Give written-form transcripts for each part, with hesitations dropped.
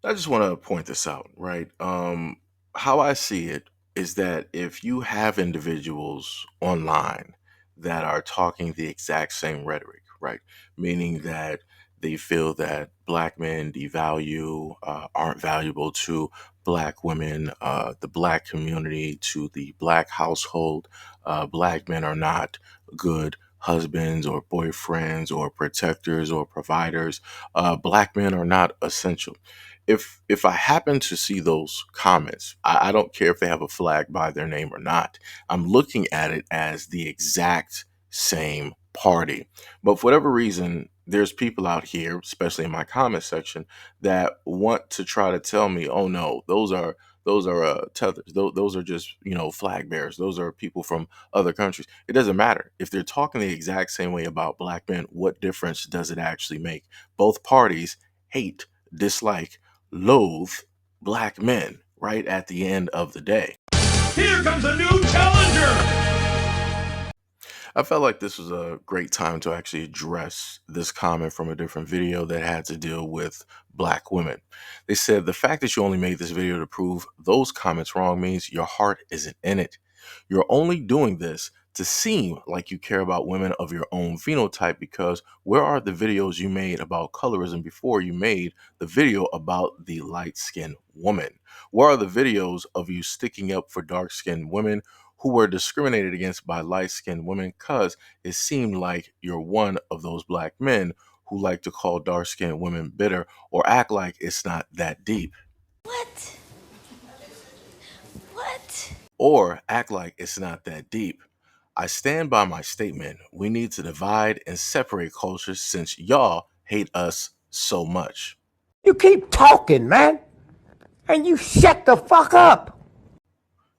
I just want to point this out, right? How I see it is that if you have individuals online that are talking the exact same rhetoric, right? Meaning that they feel that black men devalue, aren't valuable to black women, the black community, to the black household. Black men are not good husbands or boyfriends or protectors or providers. Black men are not essential. If I happen to see those comments, I don't care if they have a flag by their name or not. I'm looking at it as the exact same party. But for whatever reason, there's people out here, especially in my comment section, that want to try to tell me, "Oh no, those are tethers. Those are just flag bearers. Those are people from other countries." It doesn't matter if they're talking the exact same way about black men. What difference does it actually make? Both parties hate, dislike, loathe black men right at the end of the day. Here comes a new challenger! I felt like this was a great time to actually address this comment from a different video that had to deal with black women. They said the fact that you only made this video to prove those comments wrong means your heart isn't in it. You're only doing this to seem like you care about women of your own phenotype, because where are the videos you made about colorism before you made the video about the light-skinned woman? Where are the videos of you sticking up for dark-skinned women who were discriminated against by light-skinned women? Because it seemed like you're one of those black men who like to call dark-skinned women bitter or act like it's not that deep. What? What? Or act like it's not that deep. I stand by my statement. We need to divide and separate cultures since y'all hate us so much. You keep talking, man, and you shut the fuck up.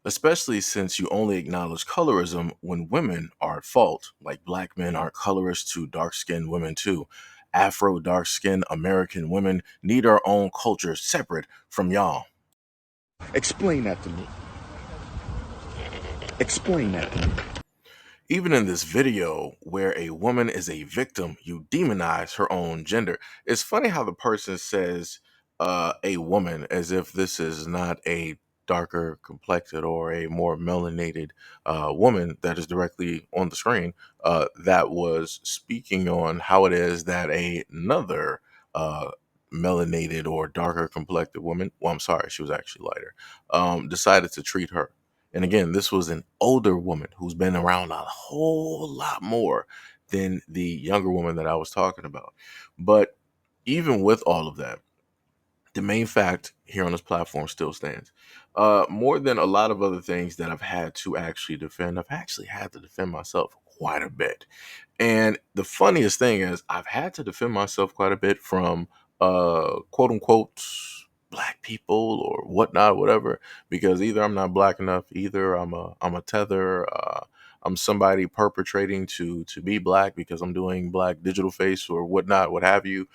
Especially since you only acknowledge colorism when women are at fault, like black men are colorist to dark-skinned women too. Afro dark-skinned American women need our own culture separate from y'all. Explain that to me. Explain that to me. Even in this video where a woman is a victim, you demonize her own gender. It's funny how the person says a woman as if this is not a darker complected or a more melanated woman that is directly on the screen, that was speaking on how it is that another melanated or darker complected woman, well, I'm sorry, she was actually lighter, decided to treat her. And again, this was an older woman who's been around a whole lot more than the younger woman that I was talking about. But even with all of that, the main fact here on this platform still stands. More than a lot of other things that I've had to actually defend, I've actually had to defend myself quite a bit. And the funniest thing is I've had to defend myself quite a bit from quote unquote black people or whatnot, whatever, because either I'm not black enough, either I'm a tether, I'm somebody perpetrating to be black because I'm doing black digital face or whatnot, what have you.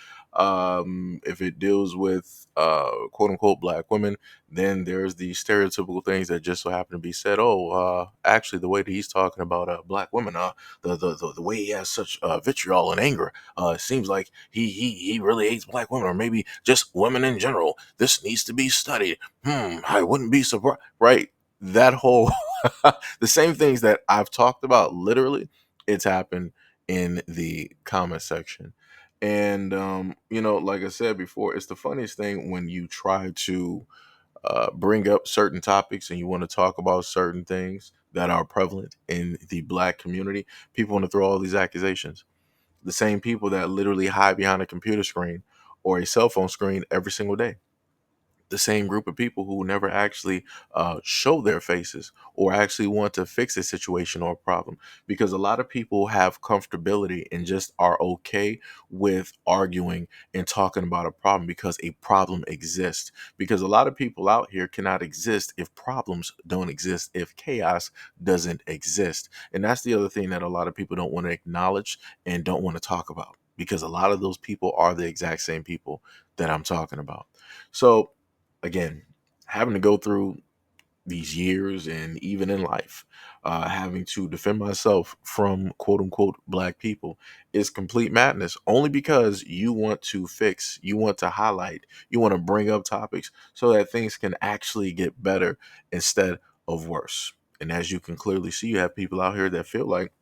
If it deals with quote unquote black women, then there's the stereotypical things that just so happen to be said. Oh, actually, the way that he's talking about black women, the way he has such vitriol and anger, it seems like he really hates black women, or maybe just women in general. This needs to be studied. I wouldn't be surprised. Right, that whole the same things that I've talked about. Literally, it's happened in the comment section. And like I said before, it's the funniest thing when you try to bring up certain topics and you want to talk about certain things that are prevalent in the black community. People want to throw all these accusations. The same people that literally hide behind a computer screen or a cell phone screen every single day, the same group of people who never actually show their faces or actually want to fix a situation or a problem, because a lot of people have comfortability and just are okay with arguing and talking about a problem because a problem exists, because a lot of people out here cannot exist if problems don't exist, if chaos doesn't exist. And that's the other thing that a lot of people don't want to acknowledge and don't want to talk about, because a lot of those people are the exact same people that I'm talking about. So again, having to go through these years and even in life, having to defend myself from quote unquote black people is complete madness, only because you want to fix, you want to highlight, you want to bring up topics so that things can actually get better instead of worse. And as you can clearly see, you have people out here that feel like,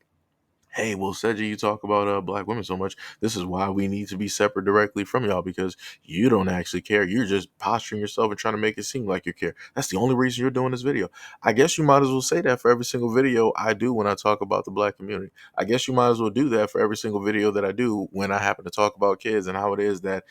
hey, well, Seji, you talk about black women so much. This is why we need to be separate directly from y'all, because you don't actually care. You're just posturing yourself and trying to make it seem like you care. That's the only reason you're doing this video. I guess you might as well say that for every single video I do when I talk about the black community. I guess you might as well do that for every single video that I do when I happen to talk about kids and how it is that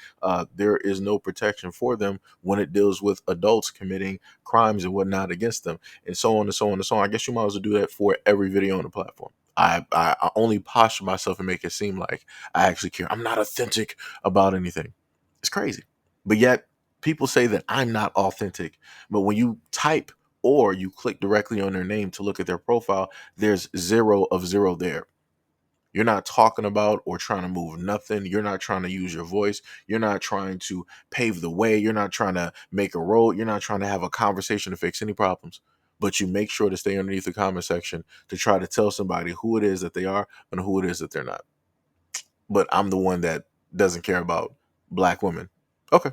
there is no protection for them when it deals with adults committing crimes and whatnot against them, and so on and so on and so on. I guess you might as well do that for every video on the platform. I only posture myself and make it seem like I actually care. I'm not authentic about anything. It's crazy. But yet people say that I'm not authentic. But when you type or you click directly on their name to look at their profile, there's 0 of 0 there. You're not talking about or trying to move nothing. You're not trying to use your voice. You're not trying to pave the way. You're not trying to make a road. You're not trying to have a conversation to fix any problems. But you make sure to stay underneath the comment section to try to tell somebody who it is that they are and who it is that they're not. But I'm the one that doesn't care about black women. Okay.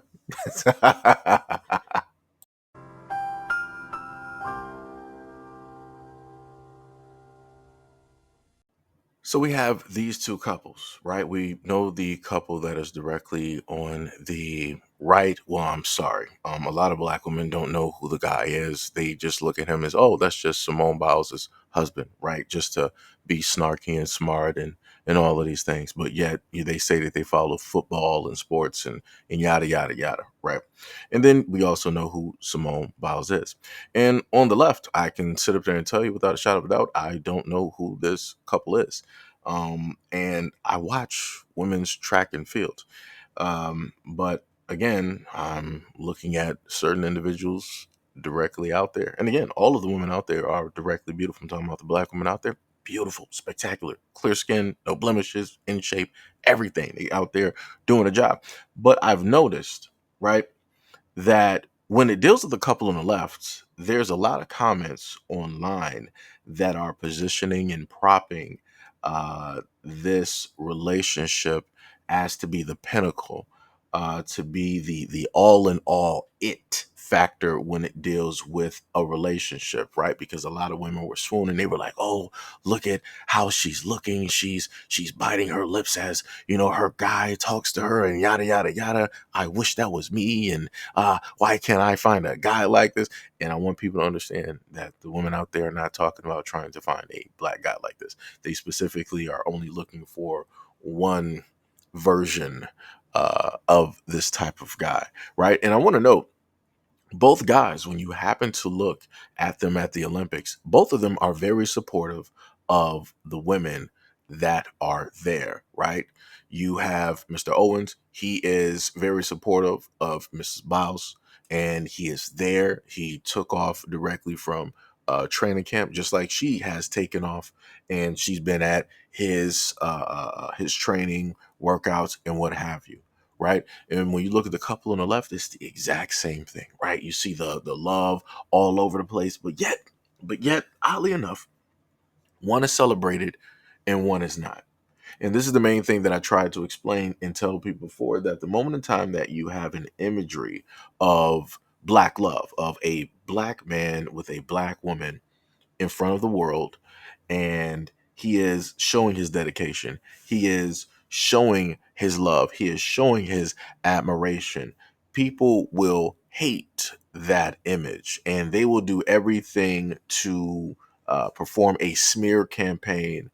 So we have these two couples, right? We know the couple that is directly on the right. Well, I'm sorry. A lot of black women don't know who the guy is. They just look at him as, oh, that's just Simone Biles' husband, right? Just to be snarky and smart and all of these things. But yet they say that they follow football and sports and yada, yada, yada, right? And then we also know who Simone Biles is. And on the left, I can sit up there and tell you without a shadow of a doubt, I don't know who this couple is. And I watch women's track and field. But again, I'm looking at certain individuals directly out there. And again, all of the women out there are directly beautiful. I'm talking about the black women out there. Beautiful, spectacular, clear skin, no blemishes, in shape, everything. They out there doing a job. But I've noticed, right, that when it deals with the couple on the left, there's a lot of comments online that are positioning and propping this relationship as to be the pinnacle, to be the all in all it factor when it deals with a relationship, right? Because a lot of women were swooning. They were like, "Oh, look at how she's looking. She's biting her lips as her guy talks to her, and yada yada yada. I wish that was me, and why can't I find a guy like this?" And I want people to understand that the women out there are not talking about trying to find a black guy like this. They specifically are only looking for one version of this type of guy, right? And I want to note, both guys, when you happen to look at them at the Olympics, both of them are very supportive of the women that are there, right? You have Mr. Owens, he is very supportive of Mrs. Biles, and he is there. He took off directly from training camp, just like she has taken off, and she's been at his training workouts and what have you, right? And when you look at the couple on the left, it's the exact same thing, right? You see the love all over the place, but yet, oddly enough, one is celebrated and one is not. And this is the main thing that I tried to explain and tell people before, that the moment in time that you have an imagery of black love, of a black man with a black woman in front of the world, and he is showing his dedication, he is showing his love, he is showing his admiration, people will hate that image and they will do everything to perform a smear campaign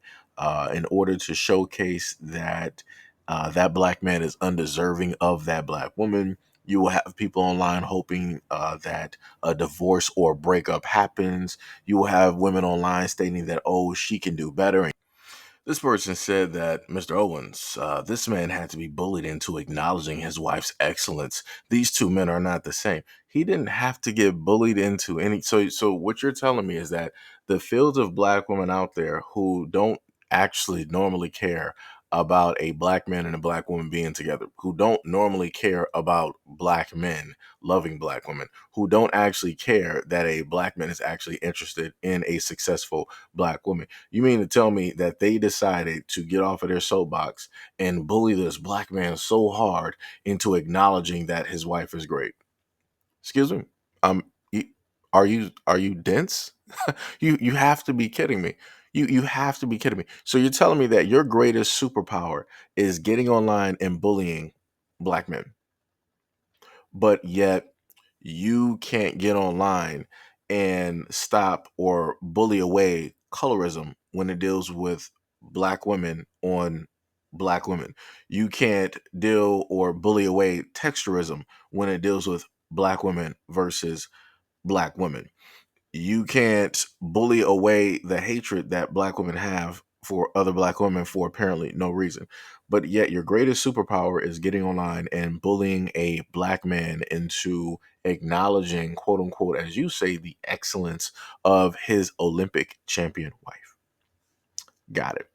in order to showcase that that black man is undeserving of that black woman. You will have people online hoping that a divorce or breakup happens. You will have women online stating that, oh, she can do better. This person said that, Mr. Owens, this man had to be bullied into acknowledging his wife's excellence. These two men are not the same. He didn't have to get bullied into any. So what you're telling me is that the fields of black women out there who don't actually normally care about a black man and a black woman being together, who don't normally care about black men loving black women, who don't actually care that a black man is actually interested in a successful black woman. You mean to tell me that they decided to get off of their soapbox and bully this black man so hard into acknowledging that his wife is great? Excuse me. Um, y- are you dense? You have to be kidding me. You have to be kidding me. So you're telling me that your greatest superpower is getting online and bullying black men, but yet you can't get online and stop or bully away colorism when it deals with black women on black women. You can't deal or bully away texturism when it deals with black women versus black women. You can't bully away the hatred that black women have for other black women for apparently no reason. But yet your greatest superpower is getting online and bullying a black man into acknowledging, quote unquote, as you say, the excellence of his Olympic champion wife. Got it.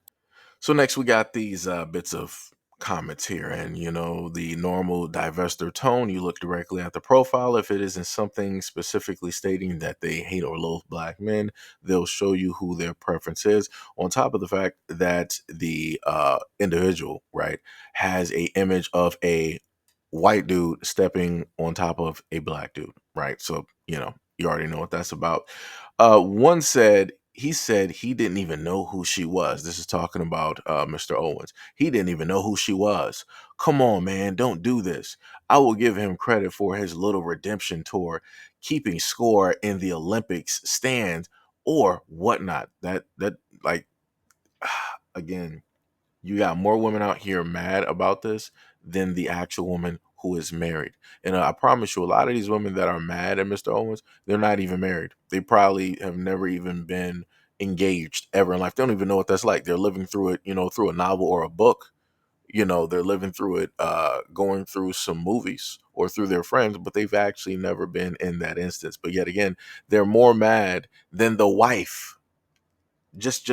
So next we got these bits of comments here, and the normal divester tone. You look directly at the profile. If it isn't something specifically stating that they hate or loathe black men, they'll show you who their preference is. On top of the fact that the individual, right, has a image of a white dude stepping on top of a black dude, right? So you already know what that's about. One said he said he didn't even know who she was. This is talking about Mr. Owens. He didn't even know who she was. Come on, man, don't do this. I will give him credit for his little redemption tour, keeping score in the Olympics stand or whatnot. That like again, you got more women out here mad about this than the actual woman who is married. And I promise you, a lot of these women that are mad at Mr. Owens, they're not even married. They probably have never even been engaged ever in life. They don't even know what that's like. They're living through it, through a novel or a book. They're living through it, going through some movies or through their friends, but they've actually never been in that instance. But yet again, they're more mad than the wife. Just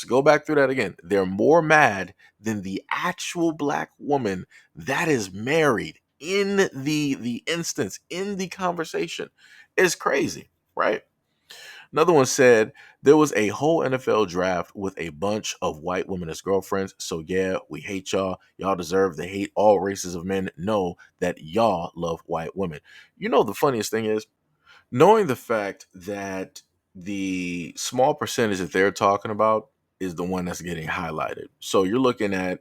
go back through that again. They're more mad than the actual black woman that is married in the instance, in the conversation. It's crazy, right? Another one said there was a whole NFL draft with a bunch of white women as girlfriends. So yeah, we hate y'all. Y'all deserve to hate all races of men. Know that y'all love white women. The funniest thing is, knowing the fact that the small percentage that they're talking about is the one that's getting highlighted. So you're looking at,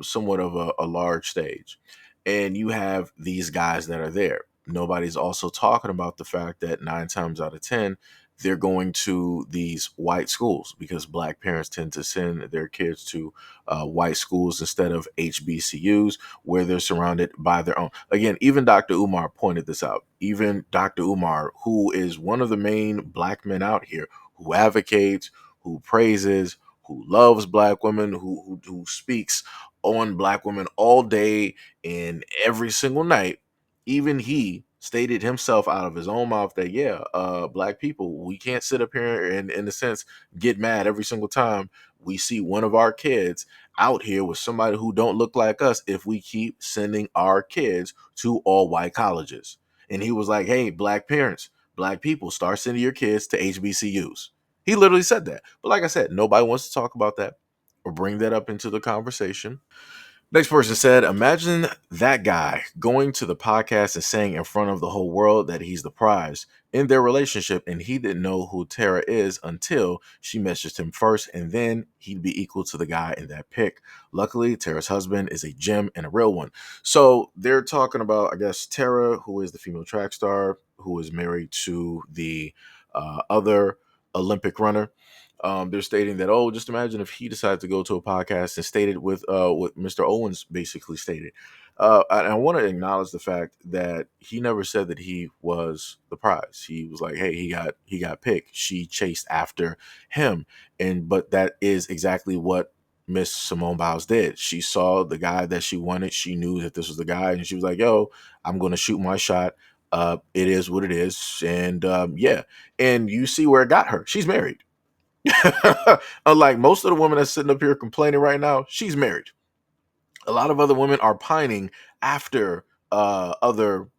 somewhat of a large stage, and you have these guys that are there. Nobody's also talking about the fact that 9 times out of 10, they're going to these white schools because black parents tend to send their kids to white schools instead of HBCUs, where they're surrounded by their own. Again, even Dr. Umar pointed this out. Even Dr. Umar, who is one of the main black men out here, who advocates, who praises, who loves black women, who speaks on black women all day and every single night, even he stated himself out of his own mouth that black people, we can't sit up here and in a sense get mad every single time we see one of our kids out here with somebody who don't look like us if we keep sending our kids to all white colleges. And he was like, hey, black parents, black people, start sending your kids to HBCUs. He literally said that. But like I said, nobody wants to talk about that or bring that up into the conversation. Next person said, imagine that guy going to the podcast and saying in front of the whole world that he's the prize in their relationship, and he didn't know who Tara is until she messaged him first, and then he'd be equal to the guy in that pic. Luckily, Tara's husband is a gem and a real one. So they're talking about, I guess, Tara, who is the female track star, who is married to the other Olympic runner. They're stating that, oh, just imagine if he decided to go to a podcast and stated with what Mr. Owens basically stated. I want to acknowledge the fact that he never said that he was the prize. He was like, hey, he got picked. She chased after him, but that is exactly what Miss Simone Biles did. She saw the guy that she wanted. She knew that this was the guy, and she was like, yo, I'm going to shoot my shot. It is what it is, and yeah, and you see where it got her. She's married. Unlike most of the women that's sitting up here complaining right now, she's married. A lot of other women are pining after other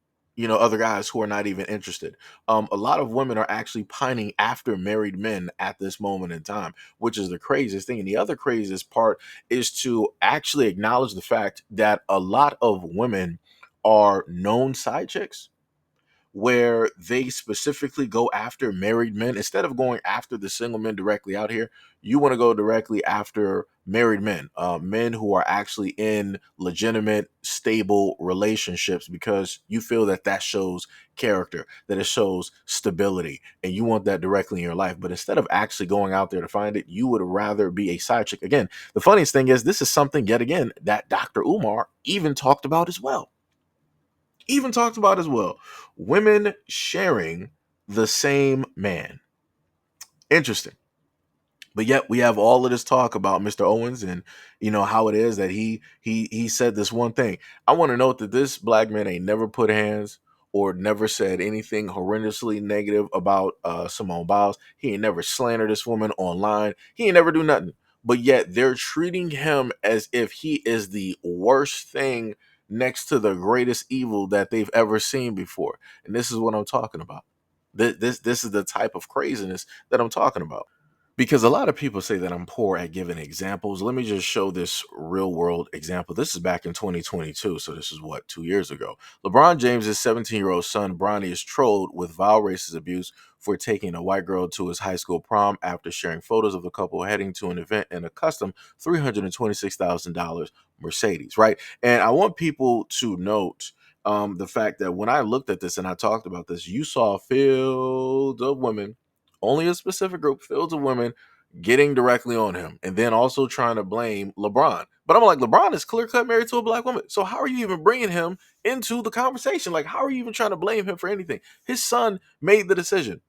other guys who are not even interested. A lot of women are actually pining after married men at this moment in time, which is the craziest thing. And the other craziest part is to actually acknowledge the fact that a lot of women are known side chicks, where they specifically go after married men instead of going after the single men directly out here. You want to go directly after married men, men who are actually in legitimate, stable relationships, because you feel that that shows character, that it shows stability, and you want that directly in your life. But instead of actually going out there to find it, you would rather be a side chick. Again, the funniest thing is this is something yet again that Dr. Umar even talked about as well. Women sharing the same man. Interesting. But yet we have all of this talk about Mr. Owens, and how it is that he said this one thing. I want to note that this black man ain't never put hands or never said anything horrendously negative about Simone Biles. He ain't never slandered this woman online. He ain't never do nothing. But yet they're treating him as if he is the worst thing next to the greatest evil that they've ever seen before. And this is what I'm talking about. This is the type of craziness that I'm talking about. Because a lot of people say that I'm poor at giving examples. Let me just show this real world example. This is back in 2022. So this is what, 2 years ago. LeBron James' 17-year-old son, Bronny, is trolled with vile racist abuse for taking a white girl to his high school prom after sharing photos of the couple heading to an event in a custom $326,000 Mercedes, right? And I want people to note the fact that when I looked at this and I talked about this, you saw fields of women, only a specific group, fields of women getting directly on him, and then also trying to blame LeBron. But I'm like, LeBron is clear cut married to a black woman. So how are you even bringing him into the conversation? Like, how are you even trying to blame him for anything? His son made the decision.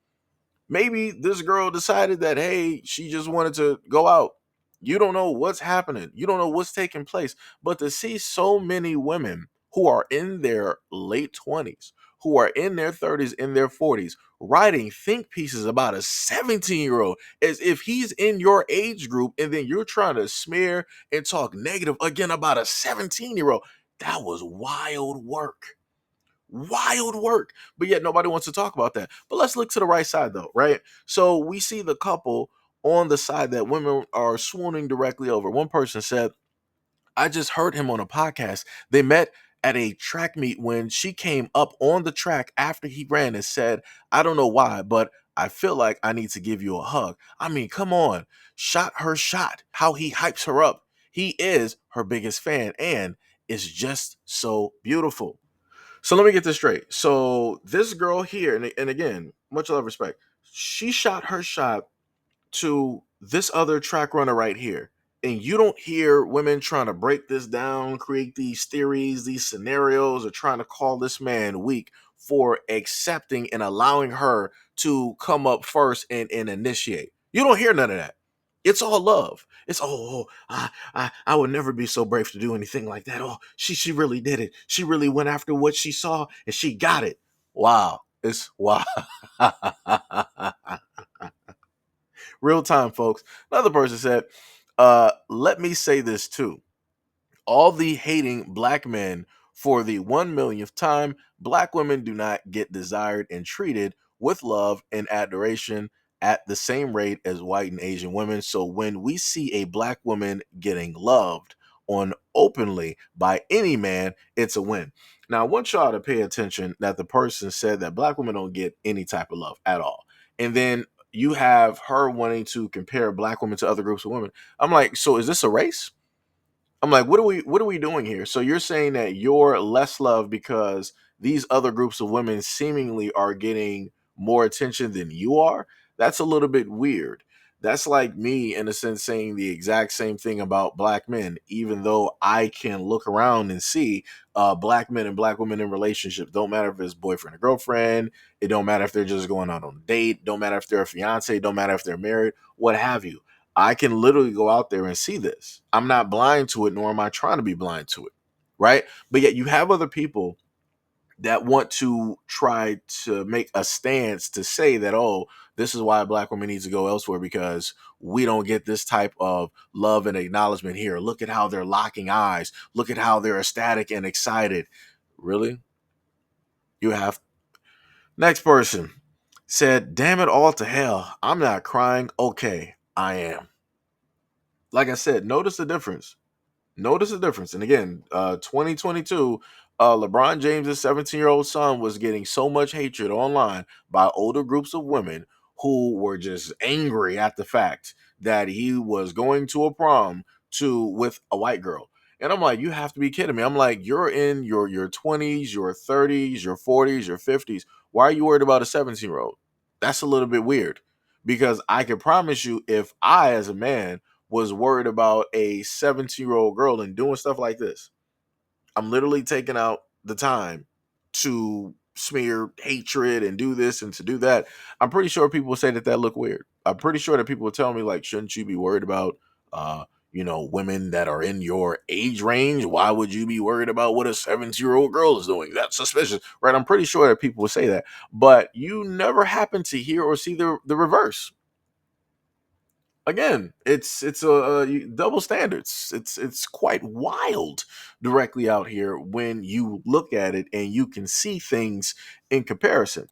Maybe this girl decided that, hey, she just wanted to go out. You don't know what's happening. You don't know what's taking place. But to see so many women who are in their late 20s, who are in their 30s, in their 40s, writing think pieces about a 17-year-old as if he's in your age group, and then you're trying to smear and talk negative again about a 17-year-old. That was wild work. Wild work. But yet nobody wants to talk about that. But let's look to the right side though, right? So we see the couple on the side that women are swooning directly over. One person said, I just heard him on a podcast. They met at a track meet when she came up on the track after he ran and said, I don't know why, but I feel like I need to give you a hug. I mean, come on. Shot her shot. How he hypes her up. He is her biggest fan and is just so beautiful. So let me get this straight. So this girl here, and again, much love, respect, she shot her shot to this other track runner right here. And you don't hear women trying to break this down, create these theories, these scenarios, or trying to call this man weak for accepting and allowing her to come up first and initiate. You don't hear none of that. It's all love. It's I would never be so brave to do anything like that. Oh, she really did it. She really went after what she saw and she got it. Wow. It's wow. Real time, folks. Another person said, let me say this too. All the hating black men for the 1 millionth time, black women do not get desired and treated with love and adoration at the same rate as white and Asian women. So when we see a black woman getting loved on openly by any man, it's a win. Now, I want y'all to pay attention that the person said that black women don't get any type of love at all. And then you have her wanting to compare black women to other groups of women. I'm like, so is this a race? I'm like, what are we doing here? So you're saying that you're less loved because these other groups of women seemingly are getting more attention than you are? That's a little bit weird. That's like me, in a sense, saying the exact same thing about black men, even though I can look around and see black men and black women in relationships. Don't matter if it's boyfriend or girlfriend. It don't matter if they're just going out on a date. Don't matter if they're a fiance. Don't matter if they're married. What have you. I can literally go out there and see this. I'm not blind to it, nor am I trying to be blind to it, right? But yet you have other people that want to try to make a stance to say that, oh, this is why black women need to go elsewhere because we don't get this type of love and acknowledgement here. Look at how they're locking eyes. Look at how they're ecstatic and excited. Really? You have. Next person said, damn it all to hell. I'm not crying. Okay, I am. Like I said, notice the difference. Notice the difference. And again, 2022, LeBron James's 17-year-old son was getting so much hatred online by older groups of women who were just angry at the fact that he was going to a prom with a white girl. And I'm like, you have to be kidding me. I'm like, you're in your 20s, your 30s, your 40s, your 50s. Why are you worried about a 17-year-old? That's a little bit weird because I can promise you, if I, as a man, was worried about a 17-year-old girl and doing stuff like this, I'm literally taking out the time to smear hatred and do this and to do that. I'm pretty sure people will say that that look weird. I'm pretty sure that people will tell me, like, shouldn't you be worried about women that are in your age range? Why would you be worried about what a 17-year-old girl is doing? That's suspicious, right? I'm pretty sure that people will say that, but you never happen to hear or see the reverse. Again, it's double standards. It's quite wild directly out here when you look at it and you can see things in comparison.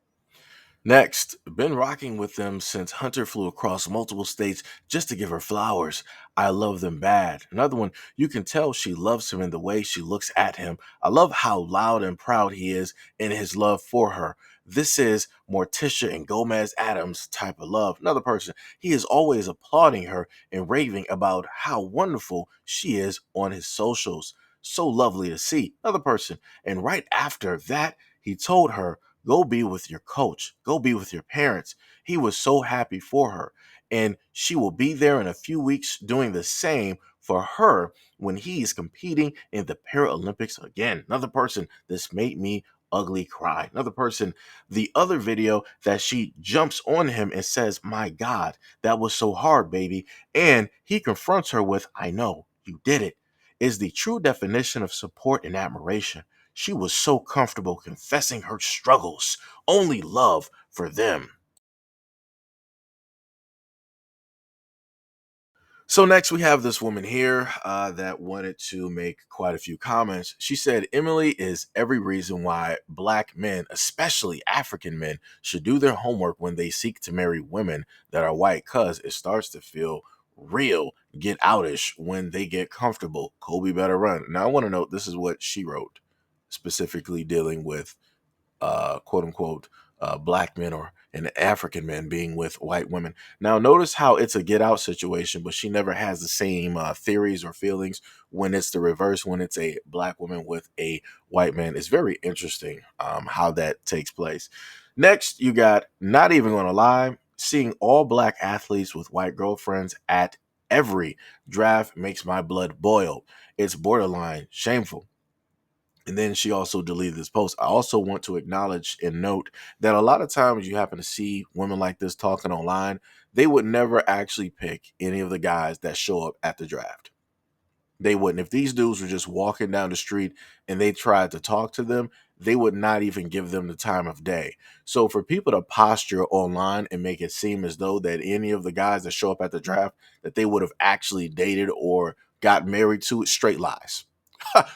Next, been rocking with them since Hunter flew across multiple states just to give her flowers. I love them bad. Another one, you can tell she loves him in the way she looks at him. I love how loud and proud he is in his love for her. This is Morticia and Gomez Adams type of love. Another person, he is always applauding her and raving about how wonderful she is on his socials. So lovely to see. Another person, and right after that, he told her, go be with your coach. Go be with your parents. He was so happy for her. And she will be there in a few weeks doing the same for her when he's competing in the Paralympics again. Another person, this made me ugly cry. Another person, the other video that she jumps on him and says, my God, that was so hard, baby. And he confronts her with, I know, you did it, is the true definition of support and admiration. She was so comfortable confessing her struggles. Only love for them. So next we have this woman here that wanted to make quite a few comments. She said, Emily is every reason why black men, especially African men, should do their homework when they seek to marry women that are white, cause it starts to feel real, get outish when they get comfortable. Kobe better run. Now I want to note this is what she wrote, specifically dealing with quote unquote black men or an African men being with white women. Now, notice how it's a get out situation, but she never has the same theories or feelings when it's the reverse, when it's a black woman with a white man. It's very interesting how that takes place. Next, you got, not even going to lie, seeing all black athletes with white girlfriends at every draft makes my blood boil. It's borderline shameful. And then she also deleted this post. I also want to acknowledge and note that a lot of times you happen to see women like this talking online, they would never actually pick any of the guys that show up at the draft. They wouldn't. If these dudes were just walking down the street and they tried to talk to them, they would not even give them the time of day. So for people to posture online and make it seem as though that any of the guys that show up at the draft, that they would have actually dated or got married to, straight lies.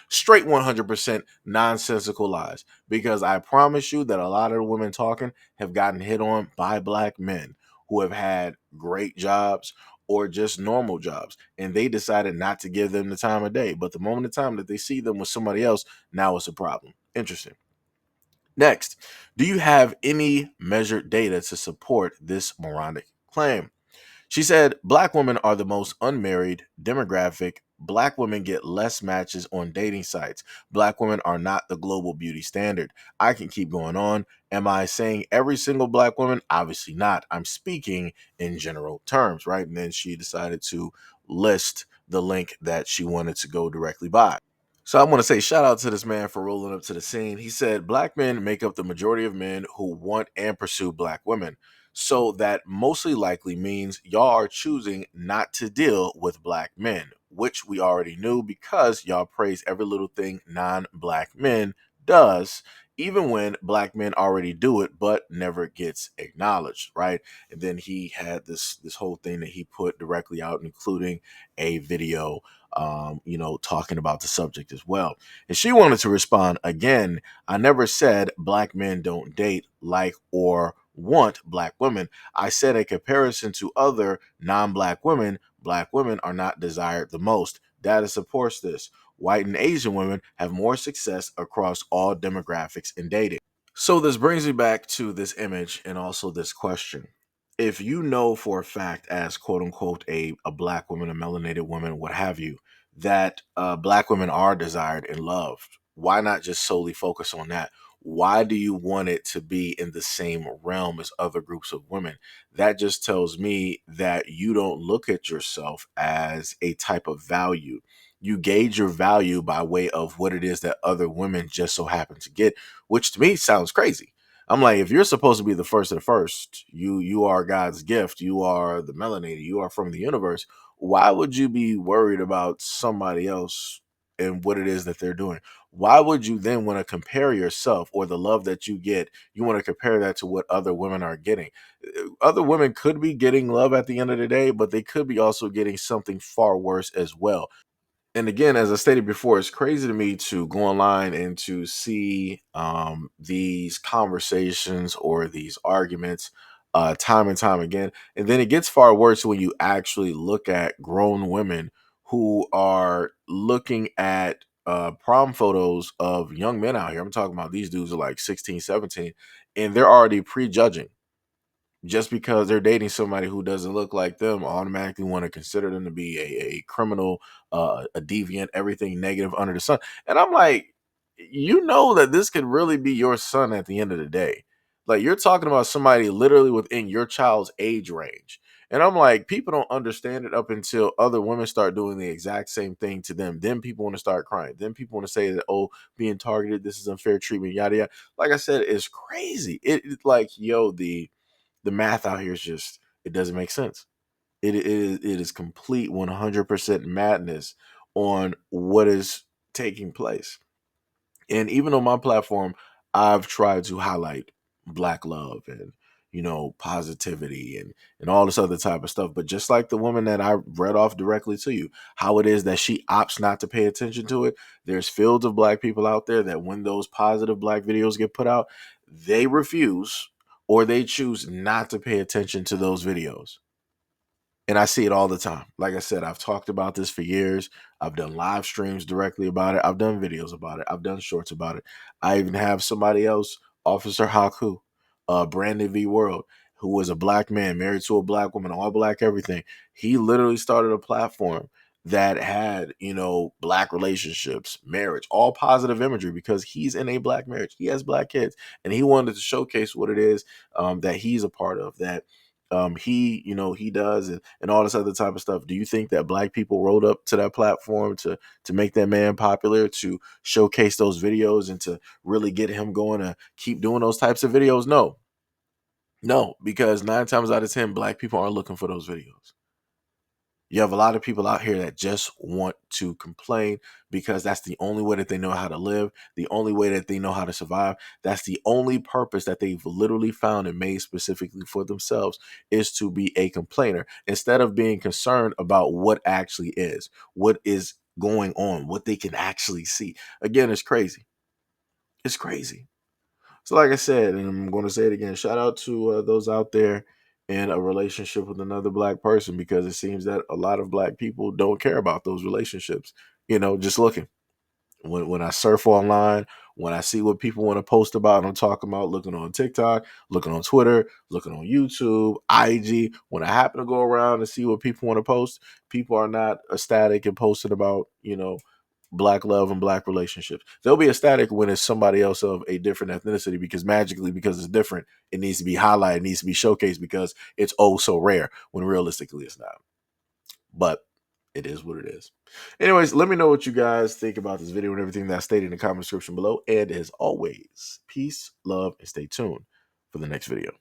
Straight 100% nonsensical lies, because I promise you that a lot of the women talking have gotten hit on by black men who have had great jobs or just normal jobs, and they decided not to give them the time of day. But the moment of time that they see them with somebody else, now it's a problem. Interesting. Next, do you have any measured data to support this moronic claim? She said, black women are the most unmarried demographic. Black women get less matches on dating sites. Black women are not the global beauty standard. I can keep going on. Am I saying every single black woman? Obviously not. I'm speaking in general terms, right? And then she decided to list the link that she wanted to go directly by. So I want to say shout out to this man for rolling up to the scene. He said, black men make up the majority of men who want and pursue black women. So that mostly likely means y'all are choosing not to deal with black men, which we already knew because y'all praise every little thing non-black men does even when black men already do it but never gets acknowledged, right? And then he had this whole thing that he put directly out, including a video talking about the subject as well. And she wanted to respond again. I never said black men don't date, like, or want black women. I said, in comparison to other non-black women, black women are not desired the most. Data supports this. White and Asian women have more success across all demographics in dating. So this brings me back to this image and also this question. If you know for a fact, as quote unquote a black woman, a melanated woman, what have you, that black women are desired and loved, why not just solely focus on that? Why do you want it to be in the same realm as other groups of women? That just tells me that you don't look at yourself as a type of value. You gauge your value by way of what it is that other women just so happen to get, which to me sounds crazy. I'm like, if you're supposed to be the first of the first, you are God's gift, you are the melanated, you are from the universe. Why would you be worried about somebody else and what it is that they're doing? Why would you then want to compare yourself or the love that you get? You want to compare that to what other women are getting. Other women could be getting love at the end of the day, but they could be also getting something far worse as well. And again, as I stated before, it's crazy to me to go online and to see these conversations or these arguments time and time again. And then it gets far worse when you actually look at grown women who are looking at prom photos of young men out here. I'm talking about these dudes are like 16, 17, and they're already prejudging just because they're dating somebody who doesn't look like them, automatically want to consider them to be a criminal, a deviant, everything negative under the sun. And I'm like, you know that this could really be your son at the end of the day. Like, you're talking about somebody literally within your child's age range. And I'm like, people don't understand it up until other women start doing the exact same thing to them. Then people want to start crying. Then people want to say that, oh, being targeted, this is unfair treatment, yada yada. Like I said, it's crazy. It's like, yo, the math out here is just, it doesn't make sense. It is complete 100% madness on what is taking place. And even on my platform, I've tried to highlight black love and positivity and all this other type of stuff. But just like the woman that I read off directly to you, how it is that she opts not to pay attention to it. There's fields of black people out there that when those positive black videos get put out, they refuse or they choose not to pay attention to those videos. And I see it all the time. Like I said, I've talked about this for years. I've done live streams directly about it. I've done videos about it. I've done shorts about it. I even have somebody else, Officer Haku, Brandon V. World, who was a black man married to a black woman, all black everything. He literally started a platform that had, black relationships, marriage, all positive imagery because he's in a black marriage. He has black kids. And he wanted to showcase what it is that he's a part of, that he does, and all this other type of stuff. Do you think that black people rolled up to that platform to make that man popular, to showcase those videos and to really get him going to keep doing those types of videos? No, because 9 times out of 10 black people aren't looking for those videos. You have a lot of people out here that just want to complain because that's the only way that they know how to live, the only way that they know how to survive. That's the only purpose that they've literally found and made specifically for themselves, is to be a complainer instead of being concerned about what actually is, what is going on, what they can actually see. Again, it's crazy. It's crazy. So, like I said, and I'm going to say it again, shout out to those out there in a relationship with another black person, because it seems that a lot of black people don't care about those relationships. Just looking. When I surf online, when I see what people want to post about, I'm talking about looking on TikTok, looking on Twitter, looking on YouTube, IG. When I happen to go around and see what people want to post, people are not ecstatic and posting about, black love and black relationships. They'll be ecstatic when it's somebody else of a different ethnicity, because magically, because it's different, it needs to be highlighted, it needs to be showcased because it's oh so rare, when realistically it's not. But it is what it is. Anyways, let me know what you guys think about this video and everything that I stated in the comment description below. And as always, peace, love, and stay tuned for the next video.